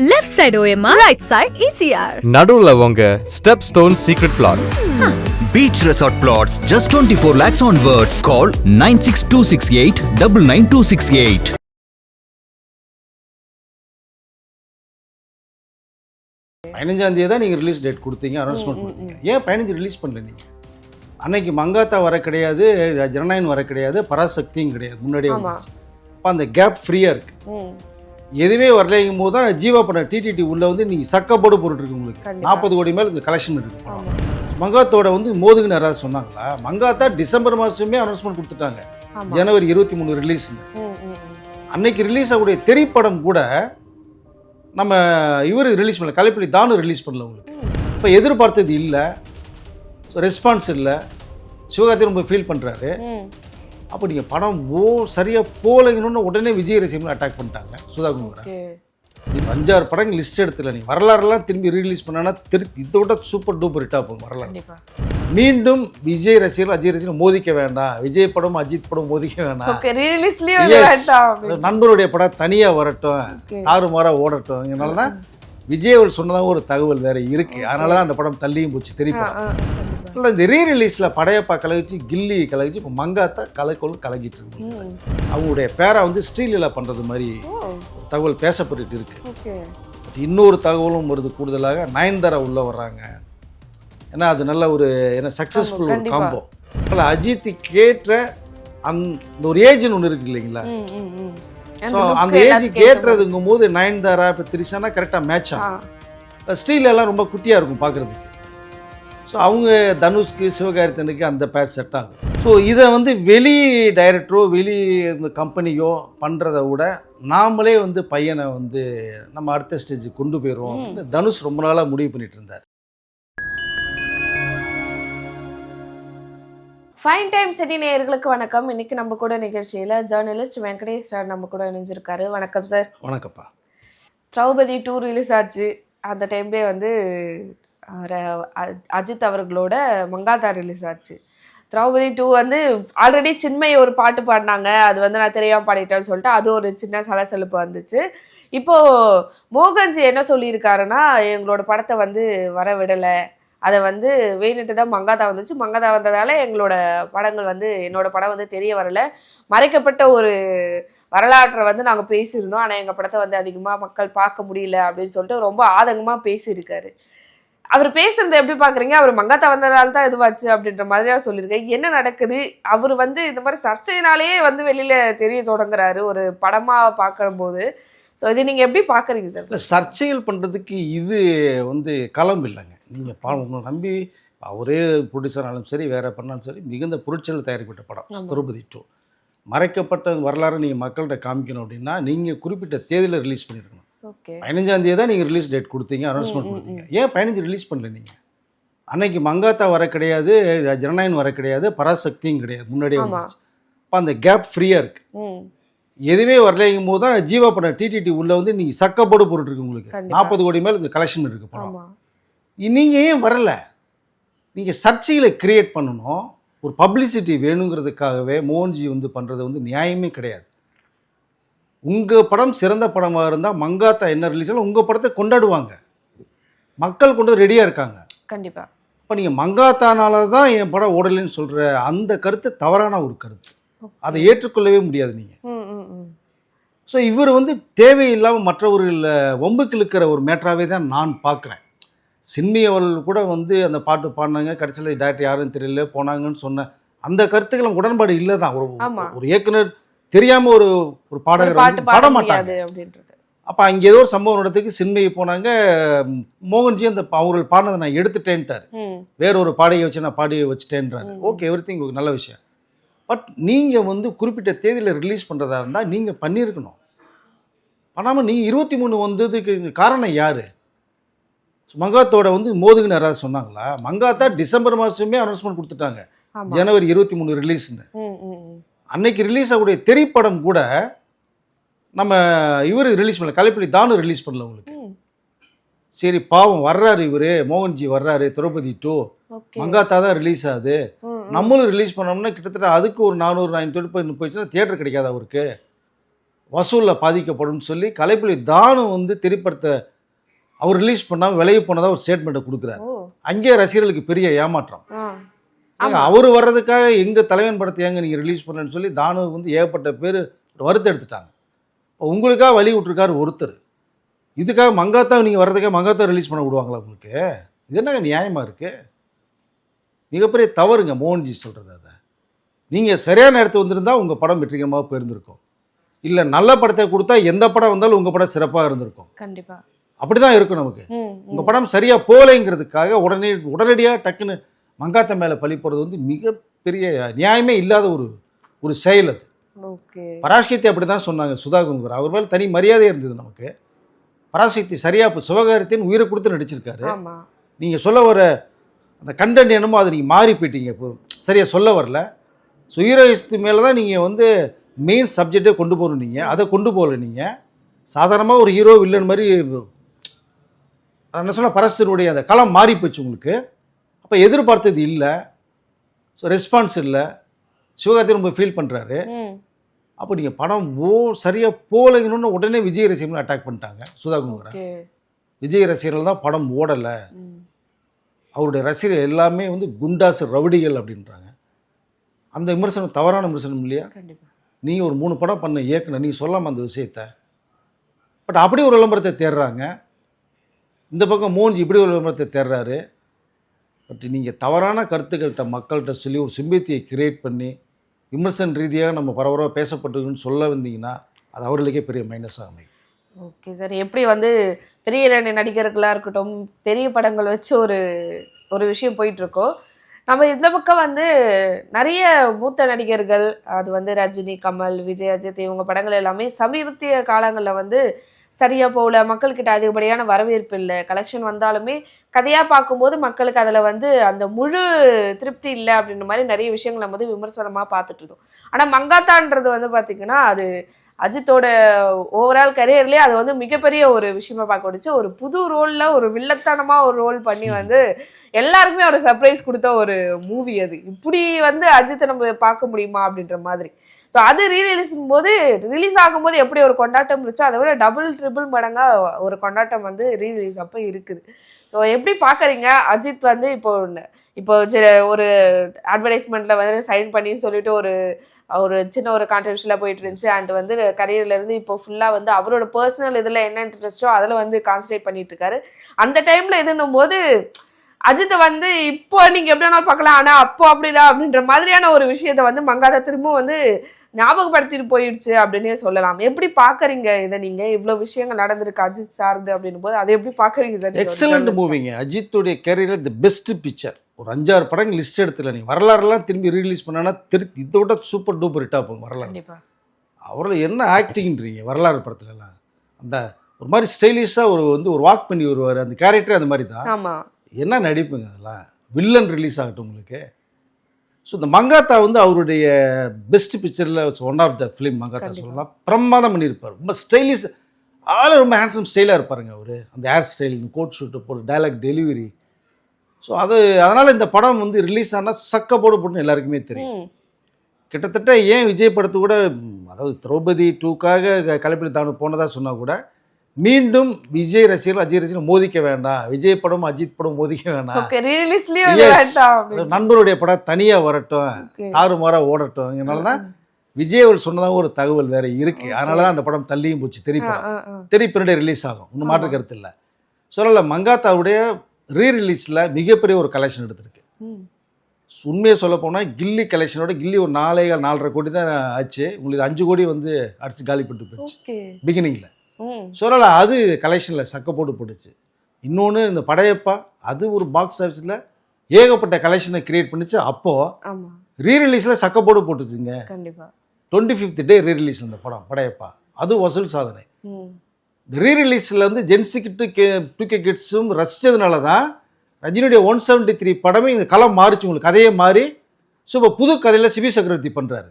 Left side OMR, right side ECR. நடுவுல உங்க Stepstone Secret Plots. Beach Resort Plots, just 24 lakhs onwards. Call 96268 99268. 15ஆம் தேதி தான் நீங்கள் ரிலீஸ் டேட் கொடுத்தீங்க, அனௌன்ஸ்மெண்ட் கொடுத்தீங்க. ஏன் 15 ரிலீஸ் பண்ணல நீங்கள்? அன்னைக்கு மங்காத்தா வர கிடையாது, ஜனநாயகன் வர கிடையாது, பராசக்தியும் கிடையாது, முன்னாடியே வந்துச்சு. அப்போ அந்த கேப் ஃப்ரீயாக இருக்குது. எதுவுமே வரலைங்கும் போது தான் ஜீவா படம் டிடிடி உள்ள வந்து நீங்கள் சக்கப்போடு போட்டுருக்கு. உங்களுக்கு 40 கோடி மேலே இந்த கலெக்ஷன் இருக்குது. மங்காத்தோட வந்து மோதுகுன்னு யாராவது சொன்னாங்களா? மங்காத்தா டிசம்பர் மாதமே அனௌன்ஸ்மெண்ட் கொடுத்துட்டாங்க, ஜனவரி 23 ரிலீஸ். அன்னைக்கு ரிலீஸ் ஆகக்கூடிய திரைப்படம் கூட நம்ம இவர் ரிலீஸ் பண்ணல, கலைப்புலி தானு ரிலீஸ் பண்ணல. உங்களுக்கு இப்போ எதிர்பார்த்தது இல்லை, ரெஸ்பான்ஸ் இல்லை, சிவகார்த்தி ரொம்ப ஃபீல் பண்ணுறாரு. அப்போ நீங்கள் படம் சரியாக போகலைங்கன்னு உடனே விஜய் ரசிகர்கள் அட்டாக் பண்ணிட்டாங்க. சுதாகுமார் இது 5-6 படங்கள் லிஸ்ட் எடுத்துல நீங்கள் வரலாறுலாம் திரும்பி ரீலீஸ் பண்ணான்னா இதை விட சூப்பர் டூப்பர் ஹிட்டாக போகும் வரலாறு. மீண்டும் விஜய் ரசிகர்கள் அஜய் ரசிகர்கள் மோதிக்க வேண்டாம், விஜய் படம் அஜித் படம் மோதிக்க வேண்டாம், நண்பருடைய படம் தனியாக வரட்டும், தாறுமாறாக ஓடட்டும். இதனால தான் விஜய் அவர் சொன்னதாக ஒரு தகவல் வேறு இருக்குது. அதனால தான் அந்த படம் தள்ளியும் போச்சு தெரியும். இல்லை இந்த ரீரிலீஸில் படையப்பா கலகிச்சு, கில்லி கலகிச்சு, இப்போ மங்காத்தா கலகிட்டு இருக்கு. அவங்களுடைய பேரை வந்து ஸ்ரீலீலா பண்ணுறது மாதிரி தகவல் பேசப்பட்டு இருக்கு. இன்னொரு தகவலும் வருது கூடுதலாக, நயன்தாரா உள்ளே வர்றாங்க. ஏன்னா அது நல்ல ஒரு சக்ஸஸ்ஃபுல் ஒரு காம்போ. அதில் அஜித் கேட்ட அந்த ஒரு ஏஜ்னு ஒன்று இருக்கு இல்லைங்களா? ஸோ அந்த ஏஜுக்கு ஏற்றுறதுங்கும் போது நயன்தாரா இப்போ திரிஷானா கரெக்டாக மேட்ச் ஆகும். ஸ்ரீலெல்லாம் ரொம்ப குட்டியாக இருக்கும் பார்க்குறதுக்கு. ஸோ அவங்க தனுஷ்க்கு சிவகார்த்தினுக்கு அந்த பேர் செட் ஆகும். ஸோ இதை வந்து வெளி டைரக்டரோ வெளி கம்பெனியோ பண்ணுறதை விட நாமளே வந்து பையனை வந்து நம்ம அடுத்த ஸ்டேஜுக்கு கொண்டு போயிடுவோம். தனுஷ் ரொம்ப நாளாக முடிவு பண்ணிட்டு இருந்தார். ஃபைன் டைம் சிட்டி நேயர்களுக்கு வணக்கம். இன்னைக்கு நம்ம கூட நிகழ்ச்சியில் ஜேர்னலிஸ்ட் வெங்கடேஷ் சார் நம்ம கூட இணைஞ்சிருக்காரு. வணக்கம் சார். வணக்கம்ப்பா. திரௌபதி 2 ரிலீஸ் ஆச்சு. அந்த டைம்லேயே வந்து அஜித் அவர்களோட மங்காத்தா ரிலீஸ் ஆச்சு. திரௌபதி 2 வந்து ஆல்ரெடி சின்மை ஒரு பாட்டு பாடினாங்க, அது வந்து நான் தெரியாமல் பாடிட்டேன்னு சொல்லிட்டு அது ஒரு சின்ன சலசலப்பு வந்துச்சு. இப்போது மோகன்ஜி என்ன சொல்லியிருக்காருன்னா, எங்களோட படத்தை வந்து வர விடலை, அதை வந்து வேணுட்டு தான் மங்காத்தா வந்துச்சு, மங்காத்தா வந்ததால் எங்களோட படங்கள் வந்து என்னோட படம் வந்து தெரிய வரலை, மறைக்கப்பட்ட ஒரு வரலாற்றை வந்து நாங்கள் பேசியிருந்தோம், ஆனால் எங்கள் படத்தை வந்து அதிகமாக மக்கள் பார்க்க முடியல அப்படின்னு சொல்லிட்டு ரொம்ப ஆதங்கமாக பேசியிருக்காரு. அவர் பேசுறதை எப்படி பார்க்குறீங்க? அவர் மங்காத்தா வந்ததால தான் இதுவாச்சு அப்படின்ற மாதிரியா சொல்லியிருக்காரு. என்ன நடக்குது? அவர் வந்து இந்த மாதிரி சர்ச்சையினாலேயே வந்து வெளியில் தெரிய தொடங்குறாரு ஒரு படமாக பார்க்குற போது. ஸோ இதை நீங்கள் எப்படி பார்க்குறீங்க சார்? இல்லை, சர்ச்சைகள் பண்ணுறதுக்கு இது வந்து களம் இல்லைங்க. நீங்கள் உங்களை நம்பி அவரே ப்ரொடியூசராலும் சரி வேறு பண்ணாலும் சரி மிகுந்த பொருட்செலவு தயாரிக்கப்பட்ட படம் திரௌபதி 2. மறைக்கப்பட்ட வரலாறு நீங்கள் மக்கள்கிட்ட காமிக்கணும் அப்படின்னா நீங்கள் குறிப்பிட்ட தேதியில் ரிலீஸ் பண்ணியிருக்கணும். 15ஆம் தேதி தான் நீங்கள் ரிலீஸ் டேட் கொடுத்தீங்க, அனௌன்ஸ்மெண்ட் கொடுத்தீங்க. ஏன் 15 ரிலீஸ் பண்ணல நீங்கள்? அன்னைக்கு மங்காத்தா வர கிடையாது, ஜனநாயகன் வர கிடையாது, பராசக்தியும் கிடையாது, முன்னாடியே வந்துச்சு. அப்போ அந்த கேப் ஃப்ரீயாக இருக்குது. எதுவுமே வரலைங்கும் போது தான் ஜீவா படம் டிடிடி உள்ள வந்து நீங்கள் சக்கப்போடு போட்டுருக்கு. உங்களுக்கு 40 கோடி மேலே இந்த கலெக்ஷன் இருக்குது படம். நீங்கள் ஏன் வரலை? நீங்கள் சர்ச்சைகளை கிரியேட் பண்ணணும், ஒரு பப்ளிசிட்டி வேணுங்கிறதுக்காகவே மோகன்ஜி வந்து பண்ணுறது வந்து நியாயமே கிடையாது. உங்கள் படம் சிறந்த படமாக இருந்தால் மங்காத்தா என்ன ரிலீஸ் ஆகும் உங்கள் படத்தை கொண்டாடுவாங்க, மக்கள் கொண்டு ரெடியாக இருக்காங்க. கண்டிப்பாக. இப்போ நீங்கள் மங்காத்தானால தான் என் படம் ஓடலைன்னு சொல்கிற அந்த கருத்து தவறான ஒரு கருத்து, அதை ஏற்றுக்கொள்ளவே முடியாது நீங்கள். ஸோ இவர் வந்து தேவையில்லாமல் மற்றவர்கள் வம்புக்கு இழுக்கிற ஒரு மேட்டராகவே தான் நான் பார்க்குறேன். சின்மி அவர்கள் கூட வந்து அந்த பாட்டு பாடினாங்க, கடைசியில் டேரக்டர் யாருன்னு தெரியல போனாங்கன்னு சொன்ன அந்த கருத்துக்கள் உடன்பாடு இல்லை தான். ஒரு இயக்குனர் தெரியாமல் ஒரு பாடகர் பாட மாட்டாங்க அப்படின்றது. அப்போ அங்கே ஏதோ ஒரு சம்பவம் நடத்துக்கு சின்மையை போனாங்க, மோகன்ஜி அந்த அவர்கள் பாடினதை நான் எடுத்துட்டேன்ட்டார், வேற ஒரு பாடையை வச்சு நான் பாடியை வச்சுட்டேன்றாரு. ஓகே, எவ்ரிதிங் நல்ல விஷயம். பட் நீங்கள் வந்து குறிப்பிட்ட தேதியில் ரிலீஸ் பண்ணுறதா இருந்தால் நீங்கள் பண்ணியிருக்கணும். பண்ணாமல் நீங்கள் 23 வந்ததுக்கு காரணம் யார்? மங்காத்தோட வந்து மோதுகுன்னு யாராவது சொன்னாங்களா? மங்காத்தா டிசம்பர் மாதமே அனௌன்ஸ்மெண்ட் கொடுத்துட்டாங்க, ஜனவரி 23 ரிலீஸ்ன்னு. அன்னைக்கு ரிலீஸ் ஆகக்கூடிய திரைப்படம் கூட நம்ம இவர் ரிலீஸ் பண்ணல, கலைப்புலி தானு ரிலீஸ் பண்ணல. உங்களுக்கு சரி பாவம் வர்றாரு இவர் மோகன்ஜி வர்றாரு, திரௌபதி 2 மங்காத்தா தான் ரிலீஸ் ஆகுது, நம்மளும் ரிலீஸ் பண்ணோம்னா கிட்டத்தட்ட அதுக்கு ஒரு 400-500 போயிடுச்சுன்னா தியேட்டர் கிடைக்காது, அவருக்கு வசூலில் பாதிக்கப்படும் சொல்லி கலைப்புலி தானு வந்து திரைப்படத்தை அவர் ரிலீஸ் பண்ணாமல் விலகி போனதாக ஒரு ஸ்டேட்மெண்ட்டை கொடுக்குறாரு. ஓ அங்கேயே ரசிகர்களுக்கு பெரிய ஏமாற்றம். ஆ ஏங்க அவர் வர்றதுக்காக எங்கள் தலைவன் படத்தை ஏங்க நீங்கள் ரிலீஸ் பண்ணலன்னு சொல்லி தானு வந்து ஏகப்பட்ட பேர் வருத்தம் எடுத்துட்டாங்க. இப்போ உங்களுக்காக வழி விட்டுருக்காரு ஒருத்தர், இதுக்காக மங்காத்தா நீங்கள் வர்றதுக்காக மங்காத்தா ரிலீஸ் பண்ண விடுவாங்களா உங்களுக்கு? இது என்னங்க நியாயமாக இருக்குது? மிகப்பெரிய தவறுங்க மோகன்ஜி சொல்கிறது. அதை நீங்கள் சரியான இடத்து வந்திருந்தால் உங்கள் படம் வெற்றிகரமாக போயிருந்திருக்கும். இல்லை நல்ல படத்தை கொடுத்தா எந்த படம் வந்தாலும் உங்கள் படம் சிறப்பாக இருந்திருக்கும். கண்டிப்பா அப்படி தான் இருக்கும் நமக்கு. உங்கள் படம் சரியாக போகலைங்கிறதுக்காக உடனடியாக டக்குன்னு மங்காத்தா மேலே பழி போகிறது வந்து மிகப்பெரிய நியாயமே இல்லாத ஒரு செயல் அது. ஓகே பராசக்தி அப்படி தான் சொன்னாங்க. சுதாகர் அவர் மேலே தனி மரியாதை இருந்தது நமக்கு. பராசக்தி சரியாக இப்போ சிவகாரியத்தின் உயிரை கொடுத்து நடிச்சிருக்காரு. ஆமா நீங்கள் சொல்ல வர அந்த கண்டென்ட் என்னமோ அது நீங்கள் மாறி போயிட்டீங்க. இப்போ சரியாக சொல்ல வரல. ஸோ ஹீரோயிஸ்து மேலே தான் நீங்கள் வந்து மெயின் சப்ஜெக்டே கொண்டு போகணும். நீங்கள் அதை கொண்டு போகல. நீங்கள் சாதாரணமாக ஒரு ஹீரோ வில்லன் மாதிரி என்ன சொன்னால் பரஸ்தருடைய அந்த களம் மாறி போச்சு உங்களுக்கு. அப்போ எதிர்பார்த்தது இல்லை. ஸோ ரெஸ்பான்ஸ் இல்லை. சிவகார்த்தி ரொம்ப ஃபீல் பண்ணுறாரு. அப்போ நீங்கள் படம் சரியாக போகலைங்கன்னு உடனே விஜய் ரசிகர்கள் அட்டாக் பண்ணிட்டாங்க. சுதாகுமார் விஜய் ரசிகர்கள் தான் படம் ஓடலை, அவருடைய ரசிகர்கள் எல்லாமே வந்து குண்டாசு ரவுடிகள் அப்படின்றாங்க. அந்த விமர்சனம் தவறான விமர்சனம் இல்லையா? நீங்கள் ஒரு 3 படம் பண்ண இயக்குனர், நீங்கள் சொல்லாமல் அந்த விஷயத்தை. பட் அப்படி ஒரு விளம்பரத்தை தேடுறாங்க. இந்த பக்கம் மோகன்ஜி இப்படி ஒரு விளம்பரத்தை தேடுறாரு. பட் நீங்கள் தவறான கருத்துக்கள்கிட்ட மக்கள்கிட்ட சொல்லி ஒரு சிம்பத்தியை கிரியேட் பண்ணி விமர்சன ரீதியாக நம்ம பரபரப்பாக பேசப்பட்டுன்னு சொல்ல வந்தீங்கன்னா அது அவர்களுக்கே பெரிய மைனஸாக அமையும். ஓகே சார், எப்படி வந்து பெரிய நடிகர்களாக இருக்கட்டும், பெரிய படங்கள் வச்சு ஒரு விஷயம் போயிட்டுருக்கோம். நம்ம இந்த பக்கம் வந்து நிறைய மூத்த நடிகர்கள், அது வந்து ரஜினி, கமல், விஜய், அஜித், இவங்க படங்கள் எல்லாமே சமீபத்திய காலங்களில் வந்து சரியாக போகல, மக்கள்கிட்ட அதிகப்படியான வரவேற்பு இல்லை. கலெக்ஷன் வந்தாலுமே கதையாக பார்க்கும்போது மக்களுக்கு அதில் வந்து அந்த முழு திருப்தி இல்லை அப்படின்ற மாதிரி நிறைய விஷயங்கள் நம்ம வந்து விமர்சனமாக பார்த்துட்டு இருந்தோம். ஆனால் மங்காத்தான்றது வந்து பார்த்திங்கன்னா அது அஜித்தோட ஓவரால் கரியர்லேயே அது வந்து மிகப்பெரிய ஒரு விஷயமா பார்க்க முடிச்சு. ஒரு புது ரோலில் ஒரு வில்லத்தனமாக ஒரு ரோல் பண்ணி வந்து எல்லாருக்குமே ஒரு சர்ப்ரைஸ் கொடுத்த ஒரு மூவி அது. இப்படி வந்து அஜித்தை நம்ம பார்க்க முடியுமா அப்படின்ற மாதிரி. ஸோ அது ரிலீஸ் ஆகும்போது எப்படி ஒரு கொண்டாட்டம் இருந்துச்சோ அதை விட டபுள் ட்ரிபிள் மடங்காக ஒரு கொண்டாட்டம் வந்து ரீரிலீஸ் அப்போ இருக்குது. ஸோ எப்படி பார்க்குறீங்க அஜித் வந்து இப்போ ஒரு அட்வர்டைஸ்மெண்ட்டில் வந்து சைன் பண்ணி சொல்லிட்டு ஒரு சின்ன ஒரு கான்ட்ரவர்ஷியலாக போயிட்டு இருந்துச்சு. அண்ட் வந்து கரியர்லேருந்து இப்போ ஃபுல்லாக வந்து அவரோட பர்சனல் இதில் என்ன இன்ட்ரெஸ்ட்டோ அதில் வந்து கான்சன்ட்ரேட் பண்ணிட்டு இருக்காரு. அந்த டைமில் இதுன்னும் போது அஜித்தை வந்து இப்போ நீங்கள் எப்படி வேணாலும் பார்க்கலாம், ஆனால் அப்போ அப்படிடா அப்படின்ற மாதிரியான ஒரு விஷயத்த வந்து மங்காத்தா திரும்ப வந்து ஞாபகப்படுத்திட்டு போயிடுச்சு அப்படின்னே சொல்லலாம். எப்படி பார்க்குறீங்க இதை? நீங்கள் இவ்வளோ விஷயங்கள் நடந்திருக்கு அஜித் சார்ந்து அப்படின்னும் போது அதை எப்படி பார்க்குறீங்க சார்? எக்ஸலண்ட் மூவிங்க. அஜித்துடைய கேரியரில் தி பெஸ்ட் பிக்சர். ஒரு 5-6 படங்கள் லிஸ்ட் எடுத்துல நீங்கள் வரலாறுலாம் திரும்பி ரீலீஸ் பண்ணான்னா இதை விட சூப்பர் டூப்பர் ஹிட்டாக போகும் வரலாறு. கண்டிப்பாக அவரில் என்ன ஆக்டிங்ன்றீங்க வரலாறு படத்துலலாம். அந்த ஒரு மாதிரி ஸ்டைலிஷாக ஒரு வாக் பண்ணி வருவார். அந்த கேரக்டர் அந்த மாதிரி தான். ஆமாம், என்ன நடிப்புங்க அதெல்லாம். வில்லன் ரிலீஸ் ஆகட்டும் உங்களுக்கு. ஸோ இந்த மங்காத்தா வந்து அவருடைய பெஸ்ட் பிக்சரில் one of the film Mankatha சொல்லலாம். பிரமாதம் பண்ணியிருப்பார். ரொம்ப ஸ்டைலிஷ் ரொம்ப ஹேண்ட்ஸம் ஸ்டைலாக இருப்பாருங்க அவர். அந்த ஹேர் ஸ்டைல், இந்த கோட் ஷூட்டு போட்டு டைலாக் டெலிவரி. ஸோ அதனால் இந்த படம் வந்து ரிலீஸ் ஆனால் சக்க போட்டுன்னு எல்லாருக்குமே தெரியும். கிட்டத்தட்ட ஏன் விஜய் படத்து கூட, அதாவது திரௌபதி 2க்காக கலைப்பில் தானு போனதாக சொன்னால் கூட மீண்டும் விஜய் ரசிகர்கள் அஜய் ரசிகர்கள் மோதிக்க வேண்டாம், விஜய் படம் அஜித் படம் மோதிக்க வேண்டாம், நண்பருடைய படம் தனியாக வரட்டும், தாறுமாறா ஓடட்டும். இதனால தான் விஜய் அவள் சொன்னதாக ஒரு தகவல் வேற இருக்கு. அதனால தான் அந்த படம் தள்ளியும் போச்சு. பின்னாடி ரிலீஸ் ஆகும், ஒன்றும் மாற்று கருத்து இல்லை. சொல்லல மங்காத்தாவுடைய ரீரிலீஸில் மிகப்பெரிய ஒரு கலெக்ஷன் எடுத்திருக்கு. உண்மையை சொல்ல போனால் கில்லி கலெக்ஷனோட கில்லி ஒரு 4.5 கோடி தான் ஆச்சு. உங்களுக்கு 5 கோடி வந்து அடிச்சு காலி பண்ணிட்டு போயிடுச்சு பிகினிங்கில். சொல்லலாம் அது கலெக்ஷனில் சக்க போட்டுச்சு. இன்னொன்று இந்த படையப்பா, அது ஒரு பாக்ஸ் ஆஃபீஸில் ஏகப்பட்ட கலெக்ஷனை கிரியேட் பண்ணிச்சு. அப்போது ரீரிலீஸில் சக்க போட்டுச்சுங்க. 25th டே ரீரிலீஸ் அந்த படம் படையப்பா, அது வசூல் சாதனை. இந்த ரீரிலீஸில் வந்து ஜென்ஸுக்கிட்டு 2K கிட்ஸும் ரசித்ததுனால தான் ரஜினியுடைய 173 படமே இந்த களம் மாறிச்சு உங்களுக்கு, கதையே மாறி. ஸோ இப்போ புது கதையில் சிவி சக்கரவர்த்தி பண்ணுறாரு.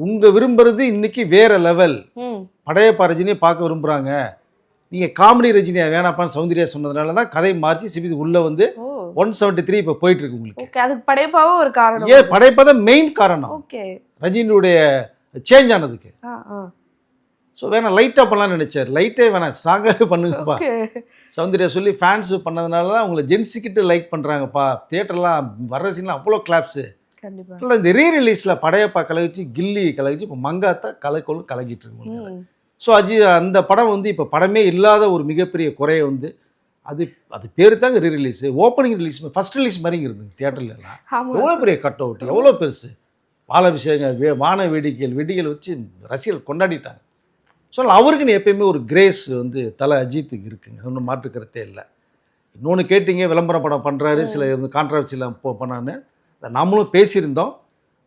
உங்கள் விரும்புறது இன்னைக்கு வேற லெவல். படையப்பா ரஜினியை பார்க்க விரும்புகிறாங்க. நீங்கள் காமெடி ரஜினியா வேணாப்பான்னு சௌந்தர்யா சொன்னதுனால தான் கதை மாறிச்சு. சிபி உள்ளே வந்து 173 இப்போ போயிட்டு இருக்கு உங்களுக்கு. அதுக்கு படையப்பாவும் ஒரு காரணம். படையப்பா தான் மெயின் காரணம் ரஜினியுடைய சேஞ்ச் ஆனதுக்கு. ஸோ வேணாம் லைட்டாக பண்ணலாம்னு நினச்சார். லைட்டே வேணாம், ஸ்ட்ராங்காகவே பண்ணுங்கப்பா. ஓகே. சௌந்தர்யா சொல்லி ஃபேன்ஸு பண்ணதுனால தான் உங்களை ஜென்ஸுக்கிட்ட லைக் பண்ணுறாங்கப்பா. தியேட்டர்லாம் வர்ற சீன்லாம் அவ்வளோ கிளாப்ஸு. கண்டிப்பா. இல்லை இந்த ரீரிலீஸில் படையப்பா கலகிச்சு, கில்லி கலகிச்சு, இப்போ மங்காத்தா கலைக்கோளும் கலக்கிட்டு இருக்கு. ஸோ அந்த படம் வந்து இப்போ படமே இல்லாத ஒரு மிகப்பெரிய குறையை வந்து அது பேர் தாங்க ரீரிலீஸு. ஓப்பனிங் ரிலீஸ் ஃபஸ்ட் ரிலீஸ் மாதிரிங்க இருந்தது தியேட்டர்லாம். எவ்வளோ பெரிய கட் அவுட், எவ்வளோ பெருசு, பாலாபிஷேகம், வான வெடிகள் வச்சு ரசிகர்கள் கொண்டாடிட்டாங்க. ஸோ அவருக்குன்னு எப்பயுமே ஒரு கிரேஸ் வந்து தலை அஜித்துக்கு இருக்குங்க, ஒன்றும் மாற்றுக்கிறதே இல்லை. இன்னொன்று கேட்டிங்க, விளம்பர படம் பண்ணுறாரு, சில கான்ட்ரவர்சியில் பண்ணான்னு நாமளும் பேசியிருந்தோம்.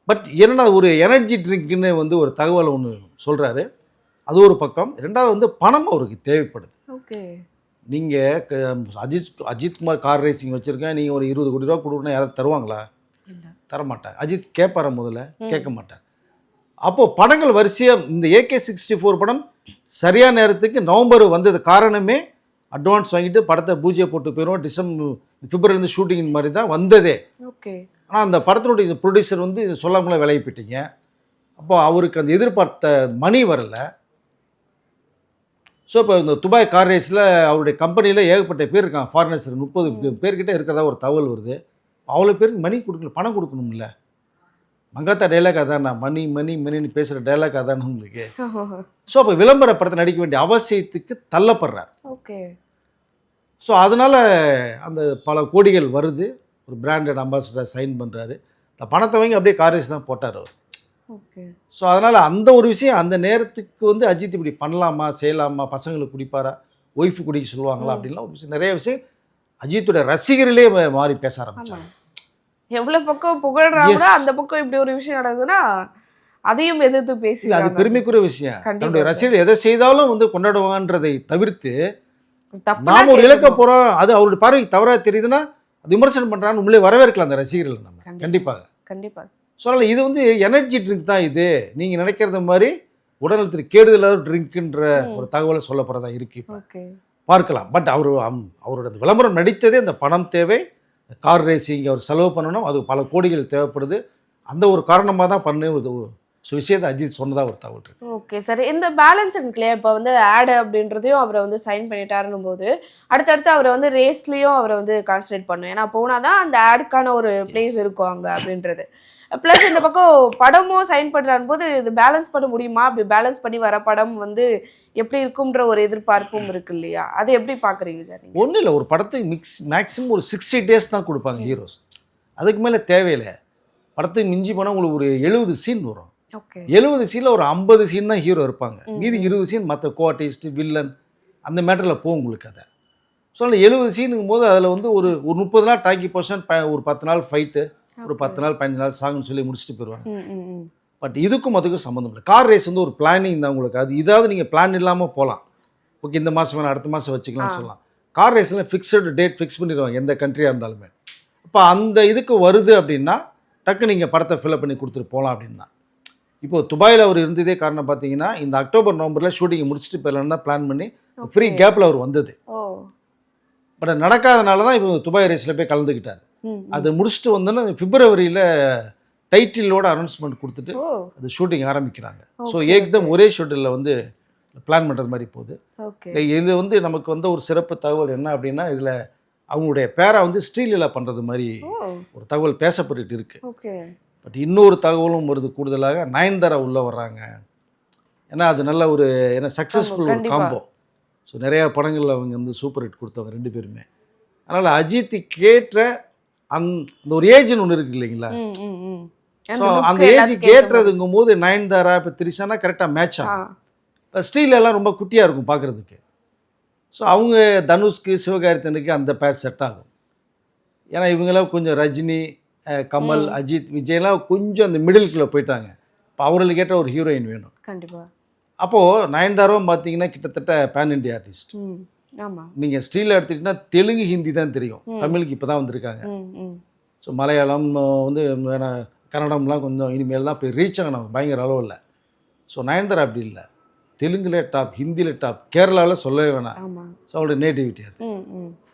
பட் என்னென்னா ஒரு எனர்ஜி ட்ரிங்க்னு வந்து ஒரு தகவல் ஒன்று சொல்கிறாரு, அது ஒரு பக்கம். ரெண்டாவது வந்து பணம் அவருக்கு தேவைப்படுது. ஓகே. நீங்கள் அஜித்குமார் கார் ரேசிங் வச்சுருக்கேன், நீங்கள் ஒரு 20 கோடி ரூபா கொடுக்கணும், யாராவது தருவாங்களா? தரமாட்டாங்க. அஜித் கேட்பார முதல்ல, கேட்க மாட்டார். அப்போது படங்கள் வரிசையாக இந்த AK-64 படம் சரியான நேரத்துக்கு நவம்பர் வந்தது காரணமே அட்வான்ஸ் வாங்கிட்டு படத்தை பூஜை போட்டு போயிடும், பிப்ரவரிலேருந்து ஷூட்டிங் மாதிரி தான் வந்ததே. ஓகே. ஆனால் அந்த படத்தினுடைய ப்ரொடியூசர் வந்து சொல்லாமலே விலகி போயிட்டீங்க. அப்போ அவருக்கு அந்த எதிர்பார்த்த மணி வரலை. ஸோ இப்போ இந்த துபாய் கார் ரேஸில் அவருடைய கம்பெனியில் ஏகப்பட்ட பேர் இருக்காங்க, ஃபாரினர்ஸ் 30 பேர்கிட்ட இருக்கிறதா ஒரு தகவல் வருது. அவ்வளோ பேருக்கு மணி கொடுக்கல, பணம் கொடுக்கணும்ல. மங்காத்தா டைலாக் அதானா, மணி மணி மணின்னு பேசுகிற டைலாக் அதானே உங்களுக்கு. ஸோ அப்போ விளம்பர படத்தை நடிக்க வேண்டிய அவசியத்துக்கு தள்ளப்படுறார். ஓகே. ஸோ அதனால் அந்த பல கோடிகள் வருது, ஒரு பிராண்டட் அம்பாசிடர் சைன் பண்ணுறாரு, இந்த பணத்தை வாங்கி அப்படியே கார் ரேஸ் தான் போட்டார் அவர். ஓகே. ஸோ அதனால் அந்த ஒரு விஷயம் அந்த நேரத்துக்கு வந்து அஜித் இப்படி பண்ணலாமா, செய்யலாமா, பசங்களுக்கு குடிப்பாரா, ஒய்ஃபு குடிக்க சொல்லுவாங்களா அப்படின்லாம் ஒரு விஷயம், நிறைய விஷயம் அஜித்துடைய ரசிகர்களே மாறி பேச ஆரம்பிச்சாங்க. எவ்வளவு பக்கம் புகழ்றாங்க, அந்த பக்கம் இப்படி ஒரு விஷயம் நடக்குதுன்னா அதையும் எதிர்த்து பேசி, அது பெருமைக்குரிய விஷயம். தன்னுடைய ரசிகர்கள் எதை செய்தாலும் வந்து கொண்டாடுவாங்கன்றதை தவிர்த்து நாம ஒரு இலக்க போறோம், அது அவருடைய பார்வைக்கு தவறா தெரியுதுன்னா அது விமர்சனம் பண்றான்னு உள்ளே வரவேற்கலாம் அந்த ரசிகர்கள். நம்ம கண்டிப்பாக கண்டிப்பா சொல்லல. இது வந்து எனர்ஜி ட்ரிங்க் தான். இது நீங்க நினைக்கிறத மாதிரி உடல்நலத்திற்கு கேடுதலாத ட்ரிங்க்ன்ற ஒரு தகவலை சொல்லப்படுறதா இருக்கு, பார்க்கலாம். பட் அவரோட விளம்பரம் நடித்ததே அந்த பணம் தேவை, கார் ரேசிங் அவர் செலவு பண்ணணும், அது பல கோடிகள் தேவைப்படுது. அந்த ஒரு காரணமாக தான் பண்ண ஒரு விஷயத்தை அஜித் சொன்னதா ஒரு தகவல் இருக்கு. Okay sir. இந்த பேலன்ஸ் இருக்குல்லையா, இப்போ வந்து ஆடு அப்படின்றதையும் அவரை வந்து சைன் பண்ணிட்டாருன்னும் போது அடுத்தடுத்து அவரை வந்து ரேஸ்லேயும் அவரை வந்து கான்சன்ட்ரேட் பண்ணும். ஏன்னா போனாதான் அந்த ஆடுக்கான ஒரு பிளேஸ் இருக்கும் அங்கே அப்படின்றது. ப்ளஸ் இந்த பக்கம் படமும் சைன் பண்ணுறான் போது இது பேலன்ஸ் பண்ண முடியுமா? அப்படி பேலன்ஸ் பண்ணி வர படம் வந்து எப்படி இருக்கும்ன்ற ஒரு எதிர்பார்ப்பும் இருக்கு இல்லையா, அதை எப்படி பார்க்குறீங்க சார்? ஒன்றும் இல்லை, ஒரு படத்துக்கு மேக்ஸிமம் ஒரு 60 days தான் கொடுப்பாங்க ஹீரோஸ், அதுக்கு மேலே தேவையில்லை. படத்துக்கு மிஞ்சி போனால் உங்களுக்கு ஒரு 70 சீன் வரும். 70 சீனில் ஒரு 50 சீன் தான் ஹீரோ இருப்பாங்க, மீதி 20 சீன் மற்ற கோஆர்டிஸ்ட், வில்லன் அந்த மேட்டரில் போகும் உங்களுக்கு. அதை ஸோ அந்த 70 சீனுங்கும் போது அதில் வந்து ஒரு 30 நாள் டாக்கி போர்ஷன், ஒரு 10 நாள் ஃபைட்டு, ஒரு 10 நாள் 15 நாள் சாங்னு சொல்லி முடிச்சுட்டு போயிடுவாங்க. பட் இதுக்கும் அதுக்கும் சம்மந்தம் இல்லை. கார் ரேஸ் வந்து ஒரு பிளானிங் தான் உங்களுக்கு. அது இதாவது நீங்கள் பிளான் இல்லாமல் போகலாம், ஓகே இந்த மாதம் வேணால் அடுத்த மாதம் வச்சுக்கலாம்னு சொல்லலாம். கார் ரேஸில் ஃபிக்ஸடு டேட் ஃபிக்ஸ் பண்ணிடுவாங்க எந்த கண்ட்ரியாக இருந்தாலுமே. இப்போ அந்த இதுக்கு வருது அப்படின்னா டக்கு நீங்கள் படத்தை ஃபில்அப் பண்ணி கொடுத்துட்டு போகலாம் அப்படின்னா. இப்போது துபாயில் அவர் இருந்ததே காரணம் பார்த்தீங்கன்னா இந்த அக்டோபர் நவம்பரில் ஷூட்டிங்கை முடிச்சுட்டு போயிடலான்னு தான் பிளான் பண்ணி ஃப்ரீ கேப்பில் அவர் வந்தது. பட் நடக்காதனால தான் இப்போ துபாய் ரேஸில் போய் கலந்துக்கிட்டார். அது முடிச்சுட்டு வந்தோன்னா பிப்ரவரியில் டைட்டிலோட அனௌன்ஸ்மெண்ட் கொடுத்துட்டு அது ஷூட்டிங் ஆரம்பிக்கிறாங்க. ஸோ ஏக்தம் ஒரே ஷெட்யூலில் வந்து பிளான் பண்ணுறது மாதிரி போகுது. இது வந்து நமக்கு வந்து ஒரு சிறப்பு தகவல் என்ன அப்படின்னா, இதில் அவங்களுடைய பேரை வந்து ஸ்ரீலீலா பண்ணுறது மாதிரி ஒரு தகவல் பேசப்பட்டு இருக்கு. பட் இன்னொரு தகவலும் வருது கூடுதலாக, நயன்தாரா உள்ளே வர்றாங்க. ஏன்னா அது நல்ல ஒரு சக்ஸஸ்ஃபுல் ஒரு காம்போ. ஸோ நிறையா படங்களில் அவங்க வந்து சூப்பர் ஹிட் கொடுத்தவங்க 2 பேருமே. அதனால் அஜித் கேட்ட அந்த ஒரு ஏஜ்னு ஒன்று இருக்கு இல்லைங்களா, ஸோ அந்த ஏஜ் கேட்டுறதுங்கும் போது நயன்தாரா இப்போ திரிஷானா கரெக்டாக மேட்ச் ஆகும். இப்போ ஸ்ரீலெல்லாம் ரொம்ப குட்டியாக இருக்கும் பார்க்குறதுக்கு. ஸோ அவங்க தனுஷ்க்கு சிவகார்த்தினுக்கு அந்த பேர் செட் ஆகும். ஏன்னா இவங்கெல்லாம் கொஞ்சம் ரஜினி, கமல், அஜித், விஜய்லாம் கொஞ்சம் அந்த மிடில்குள்ளே போயிட்டாங்க. இப்போ அவர்களுக்கு கேட்ட ஒரு ஹீரோயின் வேணும் கண்டிப்பாக. அப்போது நயன்தாராவும் பார்த்தீங்கன்னா கிட்டத்தட்ட பேன் இண்டியா ஆர்டிஸ்ட். நீங்கள் ஸ்ரீலா எடுத்துக்கிட்டிங்கன்னா தெலுங்கு ஹிந்தி தான் தெரியும், தமிழுக்கு இப்போ தான் வந்திருக்காங்க. ஸோ மலையாளம் வந்து கன்னடம்லாம் கொஞ்சம் இனிமேல் தான் போய் ரீச் ஆகணும் பயங்கர அளவில். ஸோ நயன்தாரா அப்படி இல்லை, தெலுங்குல டாப், ஹிந்தியில் டாப், கேரளாவில் சொல்லவே வேணாம். ஸோ அவங்களோட நேட்டிவிட்டி அது.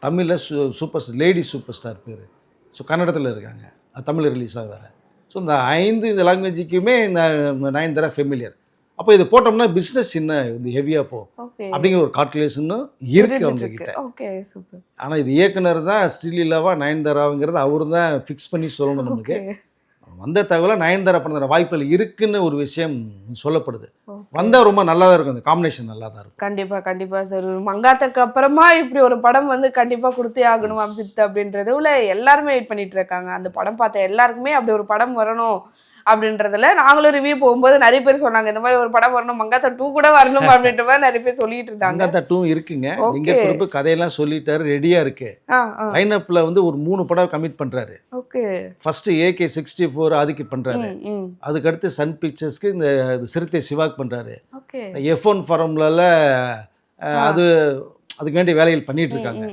தமிழில் super star, lady super star பேர். ஸோ கன்னடத்தில் இருக்காங்க, அது தமிழ் ரிலீஸாக வேறு. ஸோ இந்த 5 லாங்குவேஜுக்குமே இந்த நயன்தாரா ஃபெமிலியர். அப்போ இதை போட்டோம்னா பிஸ்னஸ் என்ன வந்து ஹெவியாக போகும் ஓகே அப்படிங்கிற ஒரு கால்குலேஷனும் இருக்கு அவங்க கிட்ட. Okay super. ஆனால் இது இயக்குனர் தான் ஸ்ரீலீலாவா நயன்தாராங்கிறது அவரு தான் ஃபிக்ஸ் பண்ணி சொல்லணும் நமக்கு. வந்த தகவலை நயன்தாரா பண்ண வாய்ப்புகள் இருக்குன்னு ஒரு விஷயம் சொல்லப்படுது. வந்தா ரொம்ப நல்லா தான் இருக்கும், அந்த காம்பினேஷன் நல்லா தான் இருக்கும். கண்டிப்பா கண்டிப்பா சார். மங்காத்தக்கு அப்புறமா இப்படி ஒரு படம் வந்து கண்டிப்பா கொடுத்தே ஆகணும் அம்ஜித் அப்படின்றதுல எல்லாருமே வெயிட் பண்ணிட்டு இருக்காங்க. அந்த படம் பார்த்த எல்லாருக்குமே அப்படி ஒரு படம் வரணும் அப்படின்றதுல நாங்களும் ரிவ்யூ போகும்போது நிறைய பேர் சொன்னாங்க இந்த மாதிரி ஒரு படம் வரணும், மங்காத்தா 2 கூட வரணும் அப்படின்ற மாதிரி நிறைய பேர் சொல்லிட்டு இருந்தாங்க. மங்காத்தா 2 இருக்குங்க. இங்க பொறுப்பு கதையெல்லாம் சொல்லிட்டாரு, ரெடியா இருக்கு. லைனப்ல வந்து ஒரு 3 படம் கமிட் பண்றாரு. ஓகே. ஃபர்ஸ்ட் AK64 ஆதிக்கு பண்றாரு. அதுக்கு அடுத்து சன் பிக்சர்ஸ்க்கு இந்த சிறுத்தை சிவாக் பண்றாரு. ஓகே. F1 ஃபார்முலால அதுக்கு வேண்டிய வேலைகள் பண்ணிட்டு இருக்காங்க.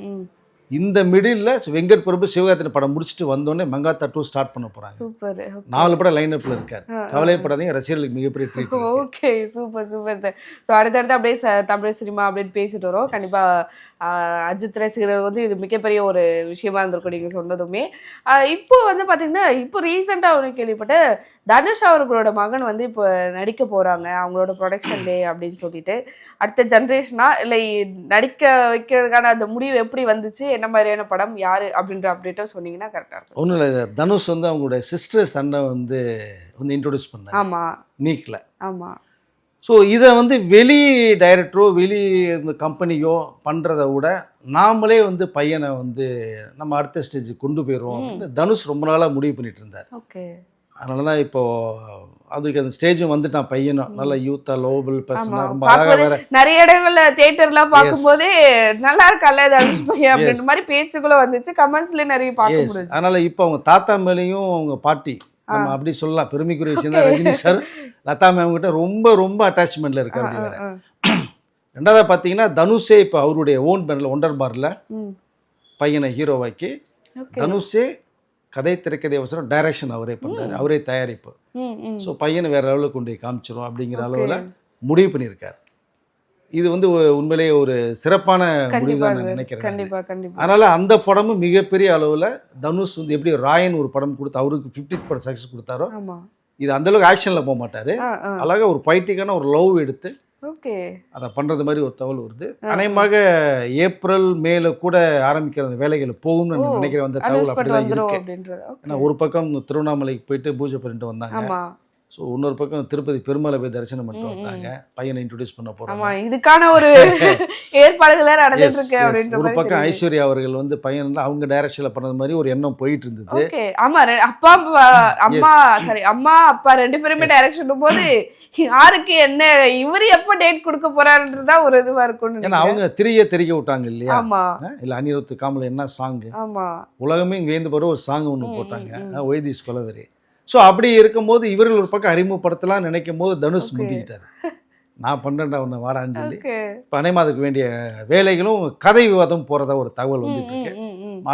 இந்த மிடில் வெங்கட் பிரபு சிவகார்த்திகேயன் படம் முடிச்சுட்டு வந்தோடனே மங்காத்தா 2 ஸ்டார்ட் பண்ண போறாங்க. சூப்பர். 4 படம் லைனப்ல இருக்காரு. கவலைப்படாதீங்க, ரசிகர்களுக்கு மிகப்பெரிய treat. Okay super super sir. So அடுத்தடுத்து அப்படியே தமிழ் சினிமா அப்படின்னு பேசிட்டு வரோம். கண்டிப்பா அஜித் ரசிகர்கள் வந்து இது மிகப்பெரிய ஒரு விஷயமா இருந்திருக்கும் நீங்க சொன்னதுமே. இப்போ வந்து பாத்தீங்கன்னா இப்போ ரீசெண்டாக ஒன்று கேள்விப்பட்ட தனுஷ் அவர்களோட மகன் வந்து இப்போ நடிக்க போறாங்க அவங்களோட ப்ரொடக்ஷன்லே அப்படின்னு சொல்லிட்டு. அடுத்த ஜென்ரேஷனா இல்லை நடிக்க வைக்கிறதுக்கான அந்த முடிவு எப்படி வந்துச்சு, என்ன மாதிரியான படம், யாரு அப்படின்ற அப்டேட்டா சொன்னீங்கன்னா கரெக்டா இருக்கும். ஒன்றும் இல்லை, தனுஷ் வந்து அவங்களோட சிஸ்டர் சன்னை வந்து இன்ட்ரோடியூஸ் பண்ணாங்க. ஆமா நீக்ல. ஆமா. ஸோ இதை வந்து வெளி டைரக்டரோ வெளி இந்த கம்பெனியோ பண்ணுறதை விட நாமளே வந்து பையனை வந்து நம்ம அடுத்த ஸ்டேஜுக்கு கொண்டு போயிடுவோம் அப்படின்னு தனுஷ் ரொம்ப நாளாக முடிவு பண்ணிட்டு இருந்தார். ஓகே. அதனால தான் இப்போ அதுக்கு அந்த ஸ்டேஜும் வந்துட்டான் பையனும். நல்ல யூத்தா லோபல் பர்சனாக ரொம்ப அழகாக வேற நிறைய இடங்கள்ல தியேட்டர்லாம் பார்க்கும்போதே நல்லா இருக்கல்ல தனுஷ் பையன் அப்படின்ற மாதிரி பேச்சுக்குள்ள வந்துச்சு, கமெண்ட்ஸ்ல நிறைய பார்க்க முடியுது. அதனால இப்போ அவங்க தாத்தா மேலேயும் அவங்க பாட்டி நம்ம அப்படி சொல்லலாம், பெருமைக்குரிய விஷயம் தான். ரஜினி சார் லதா மேம் கிட்ட ரொம்ப ரொம்ப அட்டாச்மெண்ட்ல இருக்கு. அப்படி வேற. ரெண்டாவது பார்த்தீங்கன்னா தனுஷே இப்போ அவருடைய ஓன் பேனல் ஒண்டர் பார்ல பையனை ஹீரோவாக்கி தனுஷே கதை திரைக்கதை அவசரம் டைரக்ஷன் அவரே பண்ணாரு, அவரே தயாரிப்பு. ஸோ பையனை வேற லெவலுக்கு கொண்டு காமிச்சிரும் அப்படிங்கிற அளவில் முடிவு பண்ணியிருக்காரு. இது வந்து உண்மையிலேயே ஒரு சிறப்பான முடிவு தான் நான் நினைக்கிறேன். அதனால அந்த படமும் மிகப்பெரிய அளவில் தனுஷ் வந்து எப்படி ராயன் ஒரு படம் கொடுத்து அவருக்கு 50% சக்ஸஸ் கொடுத்தாரோ, இது அந்த அளவுக்கு ஆக்ஷன்ல போக மாட்டாரு, அழகா ஒரு பைட்டிக்கான ஒரு லவ் எடுத்து அதை பண்றது மாதிரி ஒரு தகவல் வருது. அநேகமாக ஏப்ரல் மேல கூட ஆரம்பிக்கிற அந்த வேலைகள் போகும்னு நினைக்கிறேன். அந்த தகவல் அப்படிதான் இருக்கு. ஏன்னா ஒரு பக்கம் திருவண்ணாமலைக்கு போயிட்டு பூஜை பண்ணிட்டு வந்தாங்க. ஸோ இன்னொரு பக்கம் திருப்பதி பெருமாளை போய் தரிசனம் பண்ணிட்டு வந்தாங்க. பையனை இன்ட்ரோடியூஸ் பண்ண போறாங்க. இதுக்கான ஒரு ஏற்பாடுகள் நடந்துட்டு இருக்கு அப்படின்ற ஒரு பக்கம் ஐஸ்வர்யா அவர்கள் வந்து பையன் அவங்க டைரக்ஷன்ல பண்ணது மாதிரி ஒரு எண்ணம் போயிட்டு இருந்தது. ஆமா, அம்மா அப்பா 2 பேருமே டைரக்ஷன் போது யாருக்கு என்ன இவரு எப்ப டேட் கொடுக்க போறாருன்றதா ஒரு இதுவா இருக்கும். ஏன்னா அவங்க தெரிய விட்டாங்க இல்லையா? இல்ல அனிருத் காமல என்ன சாங், உலகமே வேந்து போற ஒரு சாங் ஒண்ணு போட்டாங்க, ஒய் திஸ் கொலவெரி. ஸோ அப்படி இருக்கும்போது இவர்கள் ஒரு பக்கம் அறிமுகப்படுத்தலாம் நினைக்கும் போது தனுஷ் முந்திக்கிட்டாரு. நான் பண்றேன்டா ஒன்று வாடான்னு சொல்லி இப்போ அனைமாதுக்கு வேண்டிய வேலைகளும் கதை விவாதம் போறதா ஒரு தகவல் வந்துட்டு இருக்கு.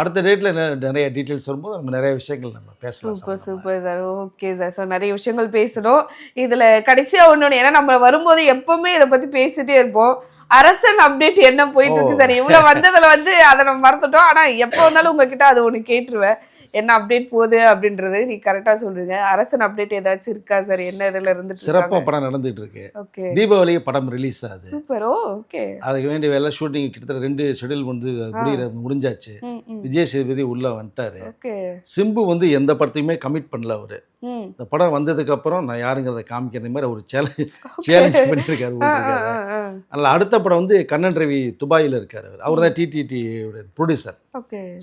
அடுத்த டேட்ல நிறைய டீட்டெயில்ஸ் வரும்போது நம்ம நிறைய விஷயங்கள் நம்ம பேசலாம். Super sir. Okay sir. So நிறைய விஷயங்கள் பேசணும். இதுல கடைசியா ஒண்ணு, ஏன்னா நம்ம வரும்போது எப்பவுமே இதை பத்தி பேசிட்டே இருப்போம். அரசன் அப்டேட் என்ன போயிட்டு இருக்கு சார்? இவ்வளவு வந்ததுல வந்து அதை நம்ம மறந்துட்டோம். ஆனா எப்போ வந்தாலும் உங்ககிட்ட அது ஒண்ணு கேட்டுருவேன், என்ன அப்டேட் போகுது அப்படின்றது நீ கரெக்டா சொல்றீங்க. அரசன் அப்டேட் ஏதாச்சும் இருக்கா சார்? என்ன இதுல இருந்து சிறப்பா படம் நடந்துட்டு இருக்கு. ஓகே. தீபாவளி படம் ரிலீஸ் ஆகுது. சூப்பர். ஓகே. அதுக்கு வேண்டிய வேலை ஷூட்டிங் கிட்டத்தட்ட 2 ஷெட்யூல் வந்து முடிஞ்சாச்சு. விஜய் சேதுபதி உள்ள வந்துட்டாரு. ஓகே. சிம்பு வந்து எந்த படத்தையுமே கமிட் பண்ணல அவரு. இந்த படம் வந்ததுக்கு அப்புறம் நான் யாருங்கிறத காமிக்கிற மாதிரி ஒரு சேலஞ்ச் பண்ணிருக்காரு. அதனால அடுத்த படம் வந்து கண்ணன் ரவி துபாயில் இருக்காரு. அவர் தான் டிடிடி ப்ரொடியூசர்.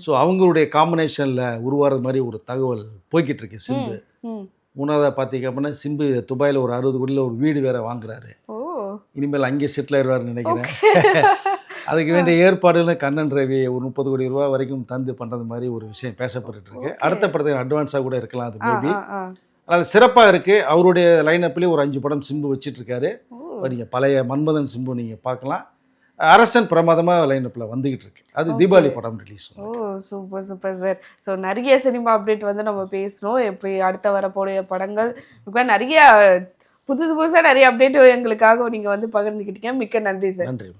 ஸோ அவங்களுடைய காம்பினேஷன்ல உருவாறது மாதிரி ஒரு தகவல் போய்கிட்டு இருக்கு. சிம்பு மூணாவதா பார்த்தீங்க அப்படின்னா சிம்பு துபாயில் ஒரு 60 கோடியில் ஒரு வீடு வேற வாங்குறாரு. இனிமேல் அங்கே செட்டில் ஆயிடுவாருன்னு நினைக்கிறேன். அதுக்கு வேண்டிய ஏற்பாடுகள் கண்ணன் ரவி ஒரு 30 கோடி ரூபாய் வரைக்கும் தந்து பண்றது மாதிரி ஒரு விஷயம் பேசப்பட்டு இருக்கு. அடுத்த படத்துக்கு அட்வான்ஸா கூட இருக்கலாம் அது மேபி. அதனால சிறப்பா இருக்கு. அவருடைய லைனப்லேயே ஒரு 5 படம் சிம்பு வச்சிட்டு இருக்காரு. நீங்க பழைய மன்மதன் சிம்பு நீங்க பார்க்கலாம். அரசன் பிரமாதமா லைனப்ல வந்துகிட்டு இருக்கு. அது தீபாவளி படம் release. Super super sir. So நிறைய சினிமா அப்டேட் வந்து நம்ம பேசணும். எப்படி அடுத்த வரப்போடைய படங்கள் நிறைய புதுசா நிறைய அப்டேட் எங்களுக்காக நீங்க வந்து பகிர்ந்துக்கிட்டீங்க. மிக்க நன்றி சார். நன்றி.